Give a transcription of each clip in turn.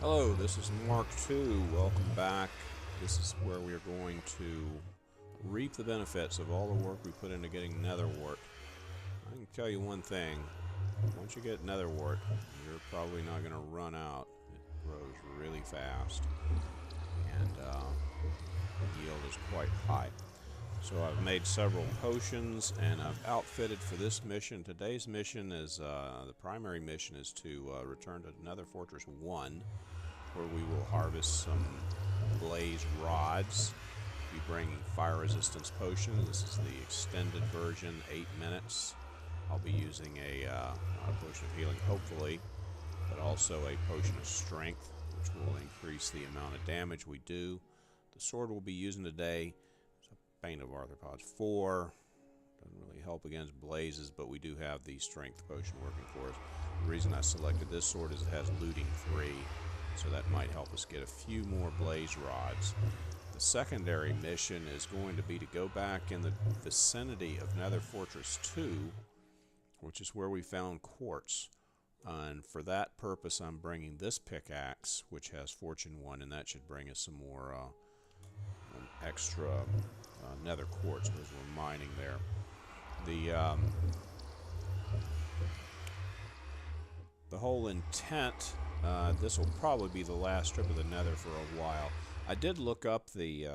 Hello, this is Mark II. Welcome back. This is where we are going to reap the benefits of all the work we put into getting nether wart. I can tell you one thing. Once you get nether wart, you're probably not going to run out. It grows really fast. And the yield is quite high. So I've made several potions and I've outfitted for this mission. Today's mission is, the primary mission is to return to Nether Fortress 1, where we will harvest some blaze rods. Be bringing fire resistance potion. This is the extended version, 8 minutes. I'll be using a potion of healing, hopefully, but also a potion of strength, which will increase the amount of damage we do. The sword we'll be using today is a Bane of Arthropods 4. Doesn't really help against blazes, but we do have the strength potion working for us. The reason I selected this sword is it has looting 3, so that might help us get a few more blaze rods. The secondary mission is going to be to go back in the vicinity of Nether Fortress 2, which is where we found quartz. And for that purpose, I'm bringing this pickaxe, which has Fortune 1, and that should bring us some more extra nether quartz as we're mining there. The whole intent, this will probably be the last trip of the nether for a while. I did look up the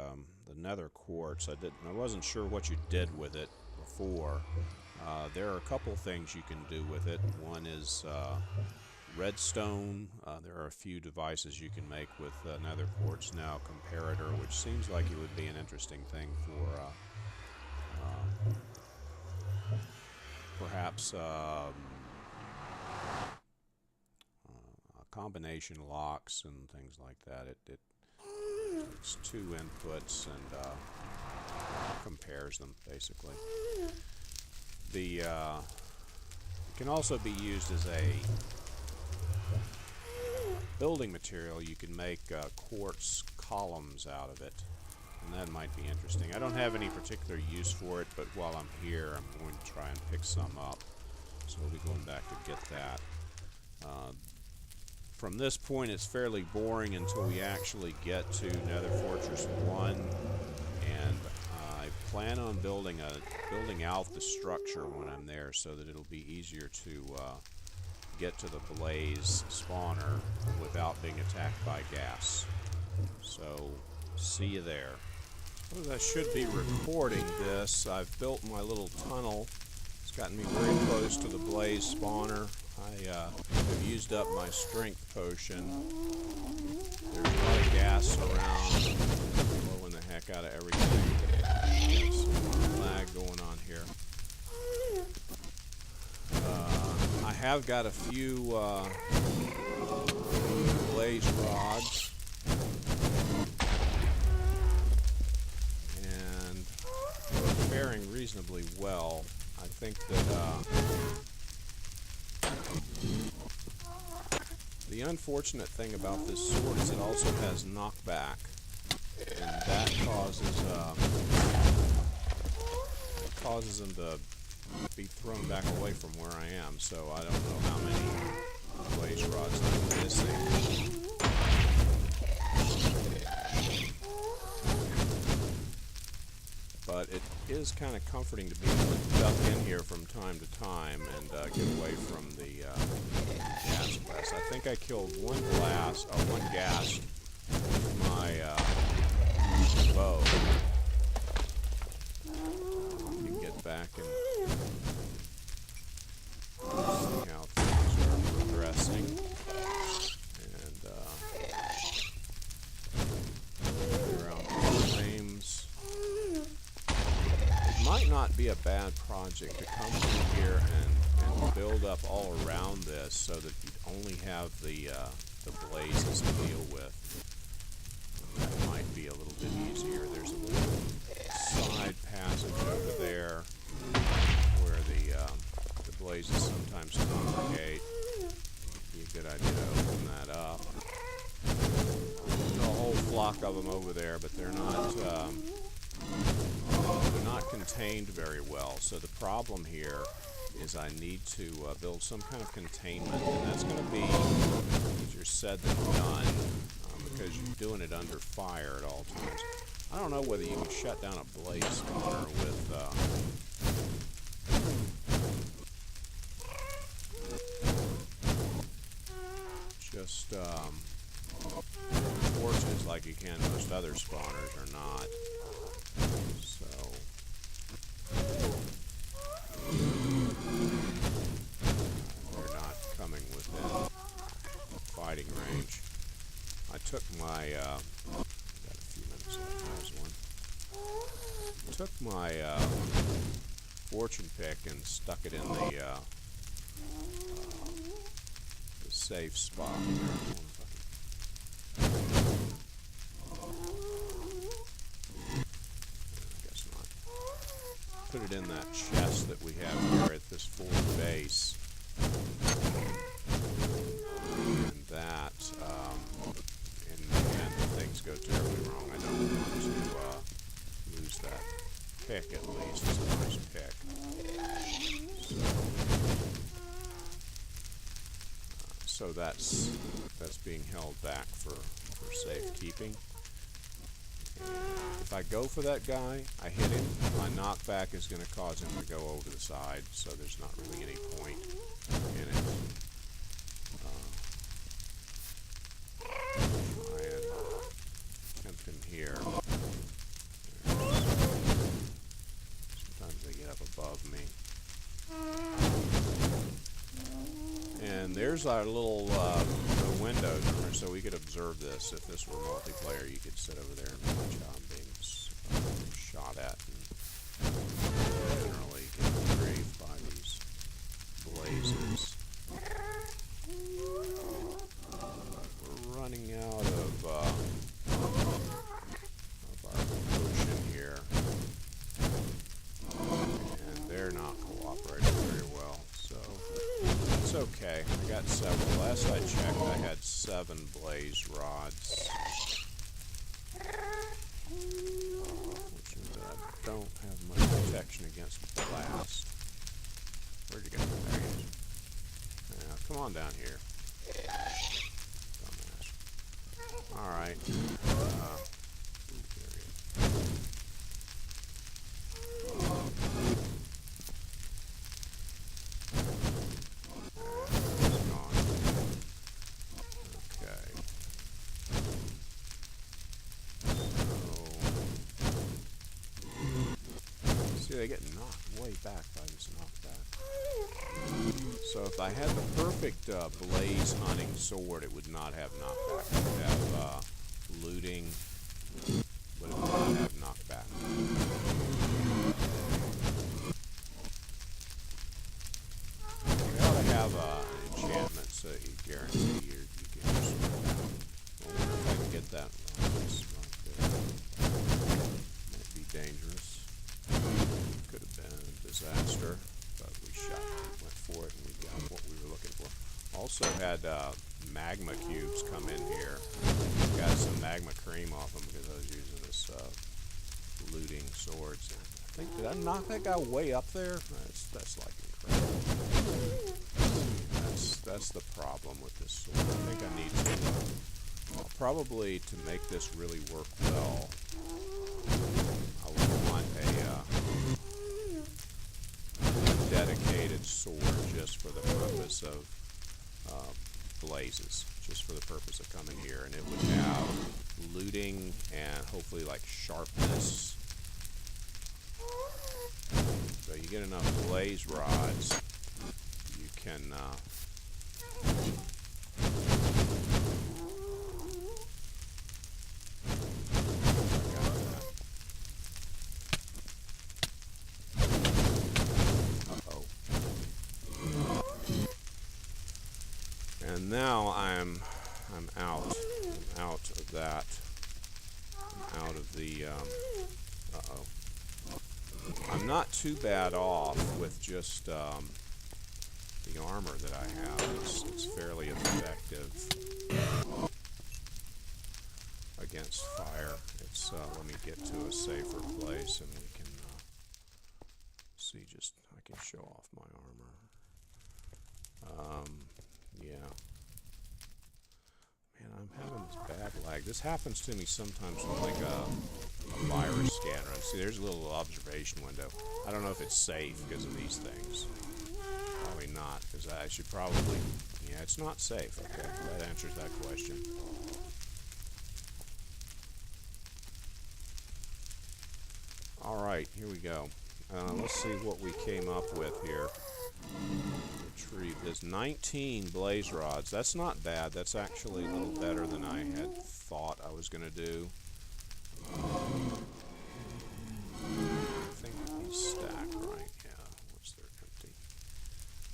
nether quartz. I wasn't sure what you did with it before. There are a couple things you can do with it. One is redstone. There are a few devices you can make with nether quartz now. Comparator, which seems like it would be an interesting thing for perhaps combination locks and things like that. It takes 2 inputs and compares them basically. It can also be used as a building material. You can make quartz columns out of it, and that might be interesting. I don't have any particular use for it, but while I'm here, I'm going to try and pick some up. So we'll be going back to get that. From this point, it's fairly boring until we actually get to Nether Fortress 1, and I plan on building out the structure when I'm there so that it'll be easier to get to the blaze spawner without being attacked by gas. So, see you there. Well, I should be recording this. I've built my little tunnel. It's gotten me very close to the blaze spawner. I've used up my strength potion. There's a lot of gas around, blowing the heck out of everything. Got some lag going on here. I have got a few blaze rods, and they're faring reasonably well. I think that the unfortunate thing about this sword is it also has knockback, and that causes them to be thrown back away from where I am. So I don't know how many blaze rods I'm missing. But it is kind of comforting to be able to duck in here from time to time and get away from the gas blast. I think I killed one ghast with my bow. You can get back and see how things are progressing. And around the flames. It might not be a bad project to come through here and build up all around this so that you only have the blazes to deal with. That might be a little bit easier. There's a little side passage over there where the blazes sometimes congregate. It'd be a good idea to open that up. There's a whole flock of them over there, but they're not contained very well. So the problem here is I need to build some kind of containment, and that's going to be, as you're said than done, because you're doing it under fire at all times. I don't know whether you can shut down a blaze spawner with just torches like you can most other spawners or not. So they're not coming within fighting range. I took my got a few minutes left. There's one. Took my fortune pick and stuck it in the safe spot. I guess not. Put it in that chest that we have here at this fourth base. And that, in the event that things go terribly wrong, I don't want to lose that pick at least. It's a nice pick. So that's being held back for safekeeping. If I go for that guy, I hit him, my knockback is going to cause him to go over to the side, so there's not really any point in it. Try and tempt him here. Sometimes they get up above me. And there's our little window, so we could observe this. If this were multiplayer, you could sit over there and watch how I'm being shot at and generally get grieved by these blazes. We're running out of our potion here, and they're not cooperating very well. So it's okay. I got several. Last I checked, I had 7 blaze rods. Unfortunately, I don't have much protection against blast. Where'd you go? There he is. Now, come on down here. Dumbass. Alright. There he is. They get knocked way back by this knockback. So if I had the perfect blaze hunting sword, it would not have knockback. It would have looting, but it would not have knockback. They ought to have an enchantment so you guarantee you get your sword back. I wonder if I can get that right there. Might be dangerous. Could have been a disaster, but we went for it, and we got what we were looking for. Also had magma cubes come in here. Got some magma cream off them because I was using this looting swords. And I think, did I knock that guy way up there? That's like incredible. That's the problem with this sword. I think I need to probably, to make this really work well, I would want a dedicated sword just for the purpose of blazes, just for the purpose of coming here, and it would have looting and hopefully like sharpness. So you get enough blaze rods, you can and now I'm out of that. I'm out of the I'm not too bad off with just the armor that I have. It's fairly effective against fire. It's let me get to a safer place and we can see. Just I can show off my armor. Yeah. lag. This happens to me sometimes with like a virus scan run. See, there's a little observation window. I don't know if it's safe because of these things. Probably not, because I should probably... Yeah, it's not safe. Okay, that answers that question. Alright, here we go. Let's see what we came up with here. Retrieve this. 19 blaze rods. That's not bad. That's actually a little better than I had thought I was going to do. I think these stack right. Yeah, once they're empty.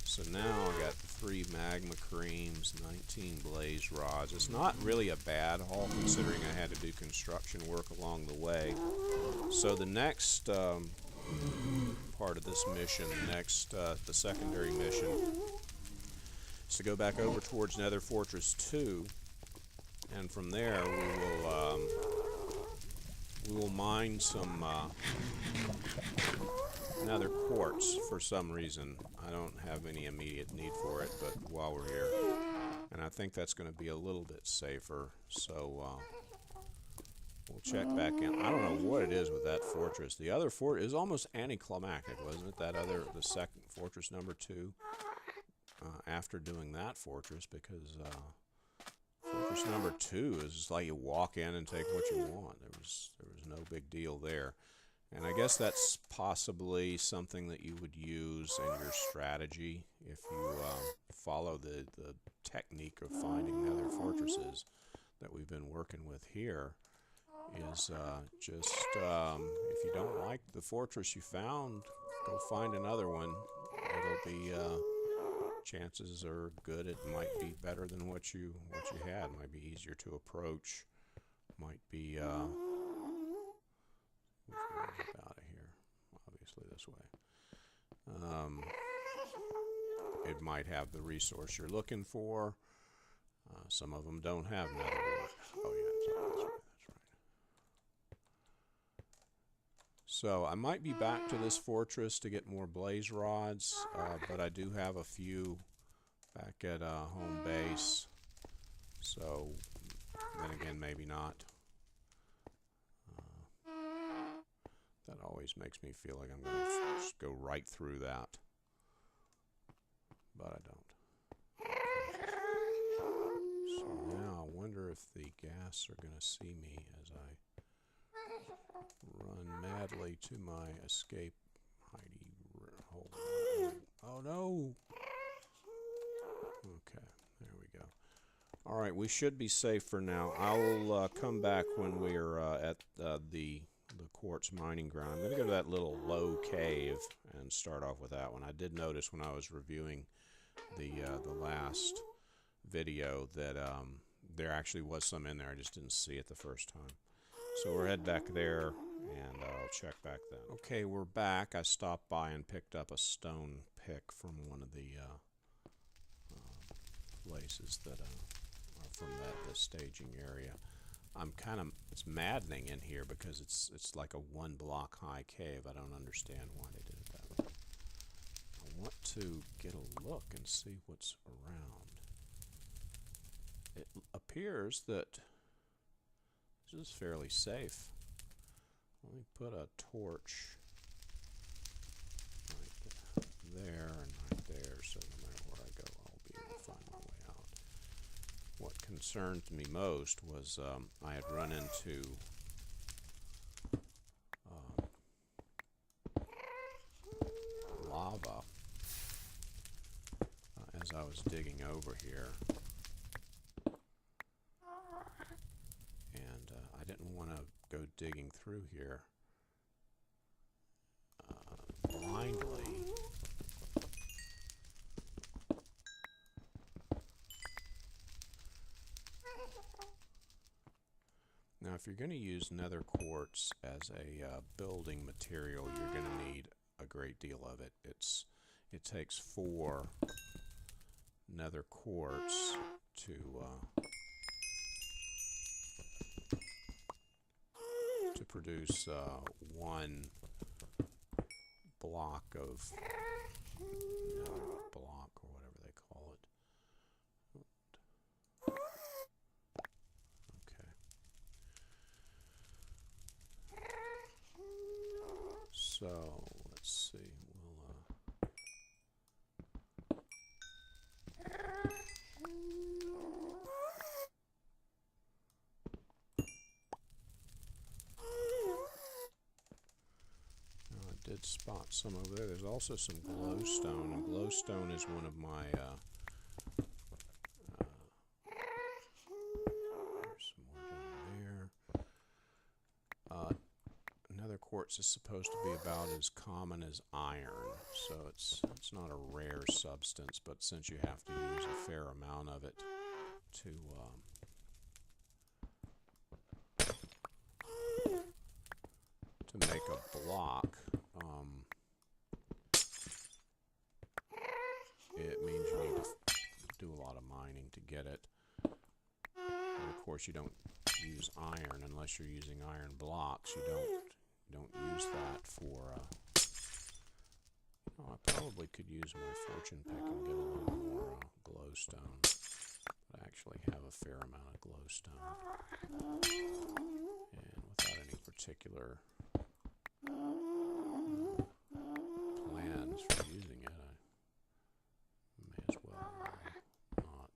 So now I got 3 magma creams, 19 blaze rods. It's not really a bad haul considering I had to do construction work along the way. So the next part of this mission, the secondary mission, is to go back over towards Nether Fortress 2, and from there we will mine some Nether Quartz for some reason. I don't have any immediate need for it, but while we're here, and I think that's going to be a little bit safer, so we'll check back in. I don't know what it is with that fortress. The other fort is almost anticlimactic, wasn't it? The second fortress number 2. After doing that fortress, because fortress number 2 is just like you walk in and take what you want. There was no big deal there, and I guess that's possibly something that you would use in your strategy if you follow the technique of finding nether fortresses that we've been working with here. Is just if you don't like the fortress you found, go find another one. It'll be chances are good it might be better than what you had. Might be easier to approach. Might be which way is it out of here? Obviously this way. It might have the resource you're looking for. Some of them don't have nether wart. Oh yeah, that's right. So I might be back to this fortress to get more blaze rods, but I do have a few back at home base. So then again, maybe not. That always makes me feel like I'm going to just go right through that, but I don't. Okay. So now I wonder if the ghasts are going to see me as I run madly to my escape hidey hole. Oh no! Okay, there we go. Alright, we should be safe for now. I'll come back when we're at the quartz mining ground. I'm going to go to that little low cave and start off with that one. I did notice when I was reviewing the last video that there actually was some in there. I just didn't see it the first time. So we're head back there, and I'll check back then. Okay, we're back. I stopped by and picked up a stone pick from one of the places that are from the staging area. It's maddening in here because it's like a 1 block high cave. I don't understand why they did it that way. I want to get a look and see what's around. It appears that this is fairly safe. Let me put a torch right there and right there, so no matter where I go, I'll be able to find my way out. What concerned me most was I had run into lava as I was digging over here. And I didn't want to go digging through here blindly. Now, if you're going to use nether quartz as a building material, you're going to need a great deal of it. It takes 4 nether quartz to produce 1 block of block or whatever they call it. Okay. spot some over there. There's also some glowstone, and glowstone is one of my there's some more down there. Nether quartz is supposed to be about as common as iron, so it's not a rare substance, but since you have to use a fair amount of it to make a block, it means you need to do a lot of mining to get it. And of course, you don't use iron unless you're using iron blocks. You don't use that for. I probably could use my fortune pick and get a little more glowstone. But I actually have a fair amount of glowstone, and without any particular plans for using it, I may as well not.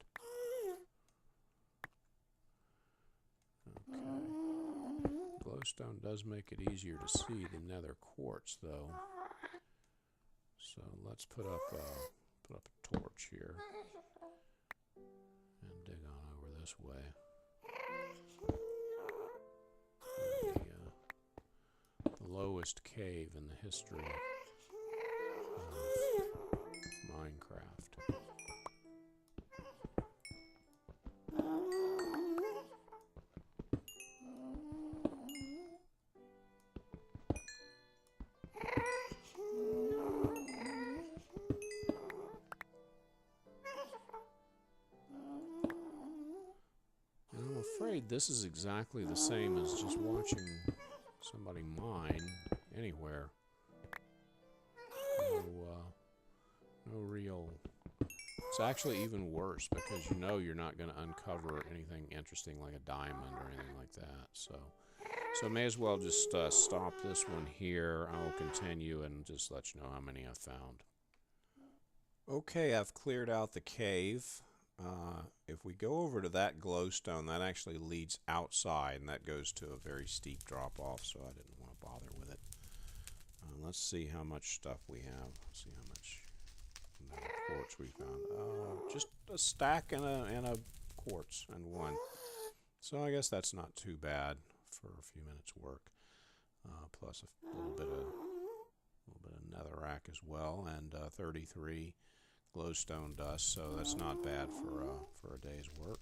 Okay. Glowstone does make it easier to see the nether quartz, though. So let's put up a torch here and dig on over this way. The lowest cave in the history of Minecraft. I'm afraid this is exactly the same as just watching somebody mine anywhere. No real. It's actually even worse because you know you're not going to uncover anything interesting like a diamond or anything like that. So I may as well just stop this one here. I will continue and just let you know how many I've found. Okay, I've cleared out the cave. If we go over to that glowstone, that actually leads outside, and that goes to a very steep drop-off, so I didn't want to bother with it. Let's see how much stuff we have. Let's see how much quartz we found. Just a stack and a quartz and one. So I guess that's not too bad for a few minutes work. Plus a little bit of netherrack as well, and 33 glowstone dust, so that's not bad for a day's work.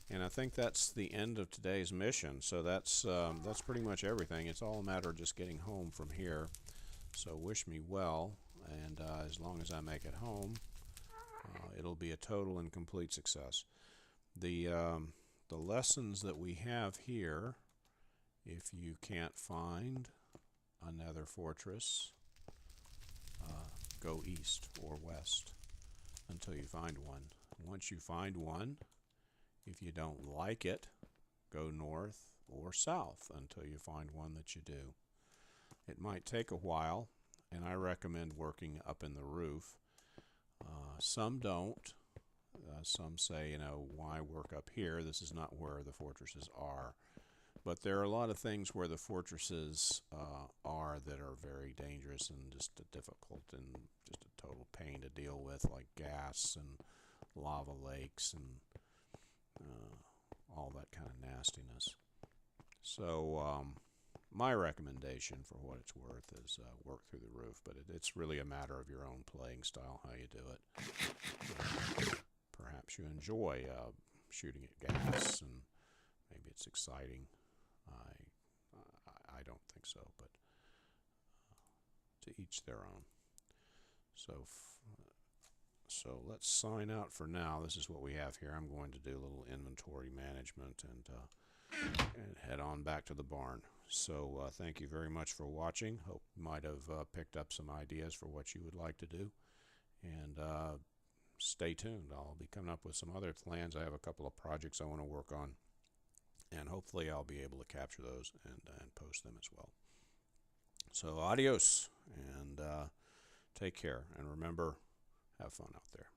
And I think that's the end of today's mission. So that's pretty much everything. It's all a matter of just getting home from here. So wish me well, and as long as I make it home, it'll be a total and complete success. The lessons that we have here, if you can't find a nether fortress, go east or west until you find one. Once you find one, if you don't like it, go north or south until you find one that you do. It might take a while, and I recommend working up in the roof. Some don't. Some say, why work up here? This is not where the fortresses are. But there are a lot of things where the fortresses are that are very dangerous and just difficult and just a total pain to deal with, like gas and lava lakes and all that kind of nastiness. So my recommendation, for what it's worth, is work through the roof. But it's really a matter of your own playing style, how you do it. Perhaps you enjoy shooting at gas, and maybe it's exciting. I don't think so, but to each their own. So let's sign out for now. This is what we have here. I'm going to do a little inventory management and head on back to the barn. So thank you very much for watching. Hope you might have picked up some ideas for what you would like to do. And stay tuned. I'll be coming up with some other plans. I have a couple of projects I want to work on, and hopefully I'll be able to capture those and post them as well. So adios, and take care, and remember, have fun out there.